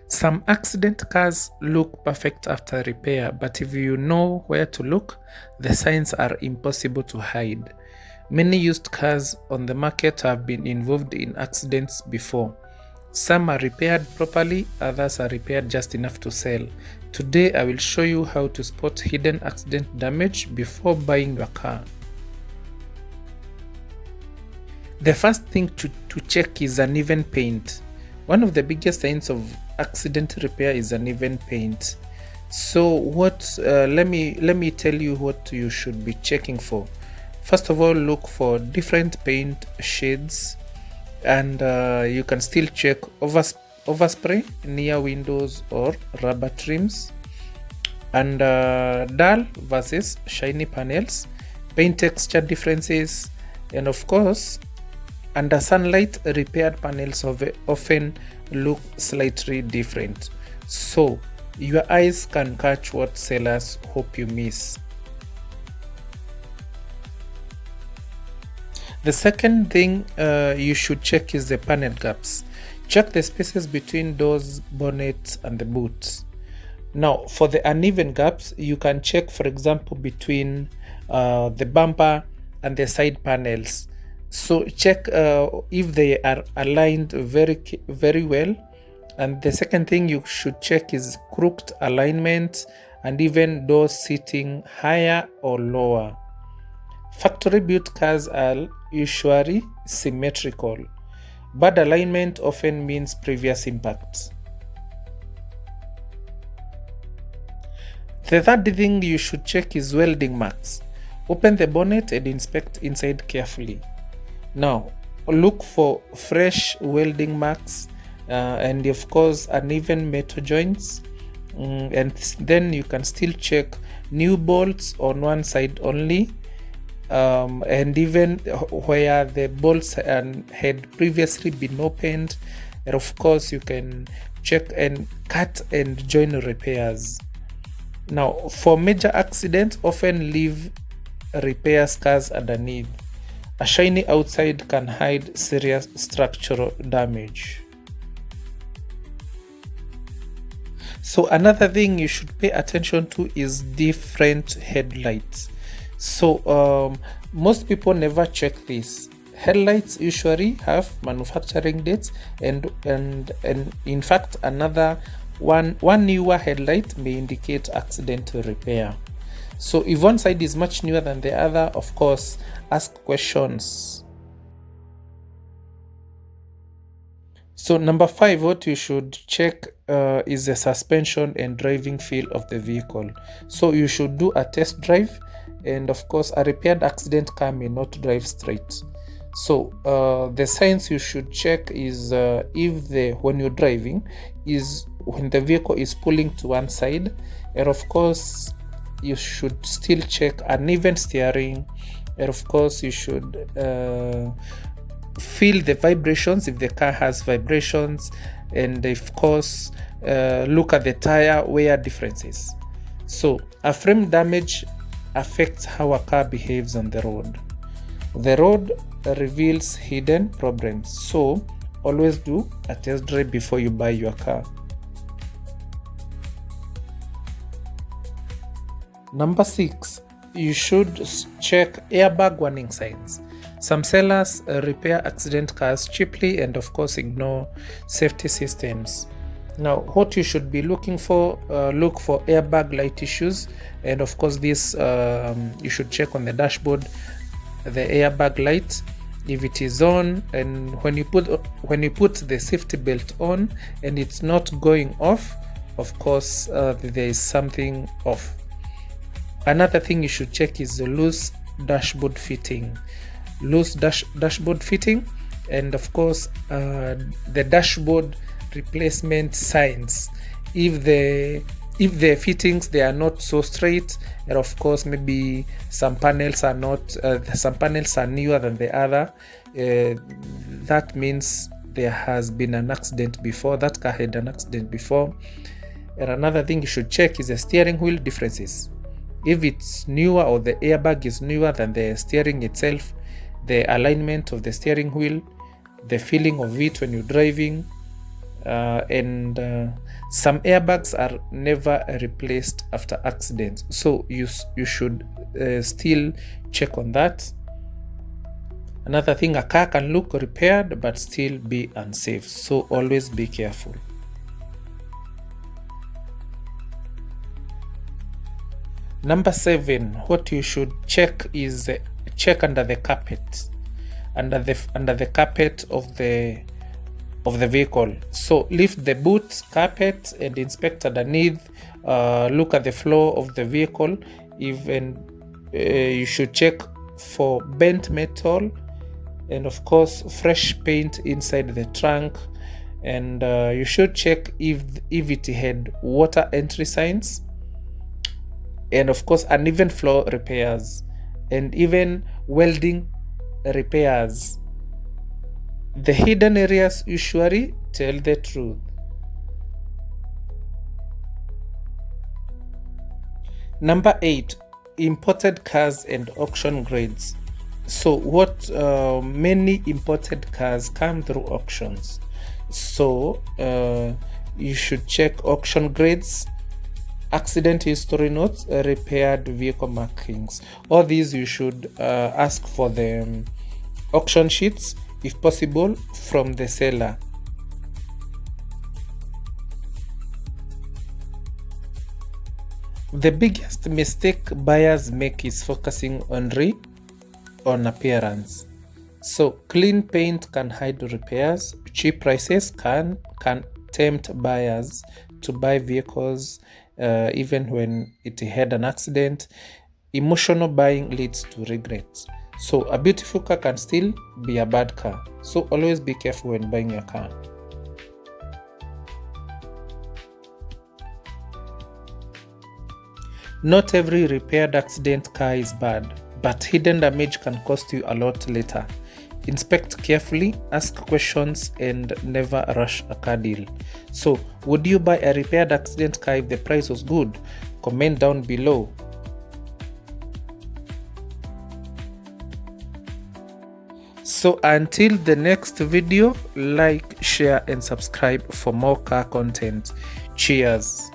Some accident cars look perfect after repair, but if you know where to look, the signs are impossible to hide. Many used cars on the market have been involved in accidents before. Some are repaired properly, others are repaired just enough to sell. Today I will show you how to spot hidden accident damage before buying your car. The first thing to check is uneven paint. One of the biggest signs of accident repair is uneven paint. So let me tell you what you should be checking for. First of all, look for different paint shades, and you can still check overspray near windows or rubber trims, and dull versus shiny panels, paint texture differences, and of course, under sunlight, repaired panels often look slightly different. So your eyes can catch what sellers hope you miss. The second thing you should check is the panel gaps. Check the spaces between doors, bonnets, and the boot. Now, for the uneven gaps, you can check, for example, between the bumper and the side panels. So check if they are aligned very well. And the second thing you should check is crooked alignment and even doors sitting higher or lower. Factory built cars are usually symmetrical. Bad alignment often means previous impacts. The third thing you should check is welding marks. Open the bonnet and inspect inside carefully. Now, look for fresh welding marks and of course uneven metal joints, and then you can still check new bolts on one side only, and even where the bolts had previously been opened, and of course you can check and cut and join repairs. Now, for major accidents, often leave repair scars underneath. A shiny outside can hide serious structural damage. So another thing you should pay attention to is different headlights. So most people never check this. Headlights usually have manufacturing dates, and in fact another one newer headlight may indicate accidental repair. So if one side is much newer than the other, of course, ask questions. So number 5, what you should check is the suspension and driving feel of the vehicle. So you should do a test drive, and of course a repaired accident car may not drive straight. So the signs you should check is when you're driving, is when the vehicle is pulling to one side, and of course you should still check uneven steering, and of course you should feel the vibrations if the car has vibrations, and of course look at the tire wear differences. So a frame damage affects how a car behaves on the road. The road reveals hidden problems, so always do a test drive before you buy your car. Number 6, you should check airbag warning signs. Some sellers repair accident cars cheaply and of course ignore safety systems. Now, what you should be looking for, look for airbag light issues, and of course this you should check on the dashboard the airbag light if it is on, and when you put the safety belt on and it's not going off, of course there is something off. Another thing you should check is the loose dashboard fitting. Dashboard fitting, and of course the dashboard replacement signs. If the fittings they are not so straight, and of course maybe some panels are newer than the other, that means there has been an accident before, that car had an accident before. And another thing you should check is the steering wheel differences. If it's newer or the airbag is newer than the steering itself, the alignment of the steering wheel, the feeling of it when you're driving, and some airbags are never replaced after accidents, so you should still check on that. Another thing, a car can look repaired but still be unsafe, so always be careful. Number 7, what you should check is check under the carpet, under the carpet of the vehicle. So lift the boot carpet and inspect underneath. Look at the floor of the vehicle. Even you should check for bent metal, and of course fresh paint inside the trunk. And you should check if it had water entry signs, and of course uneven floor repairs, and even welding repairs. The hidden areas usually tell the truth. Number 8, imported cars and auction grades. So what many imported cars come through auctions, so you should check auction grades, accident history notes, repaired vehicle markings. All these you should ask for the auction sheets, if possible, from the seller. The biggest mistake buyers make is focusing on appearance. So clean paint can hide repairs. Cheap prices can tempt buyers to buy vehicles even when it had an accident. Emotional buying leads to regret. So a beautiful car can still be a bad car. So always be careful when buying your car. Not every repaired accident car is bad, but hidden damage can cost you a lot later. Inspect carefully, ask questions, and never rush a car deal. So, would you buy a repaired accident car if the price was good? Comment down below. So until the next video, like, share, and subscribe for more car content. Cheers.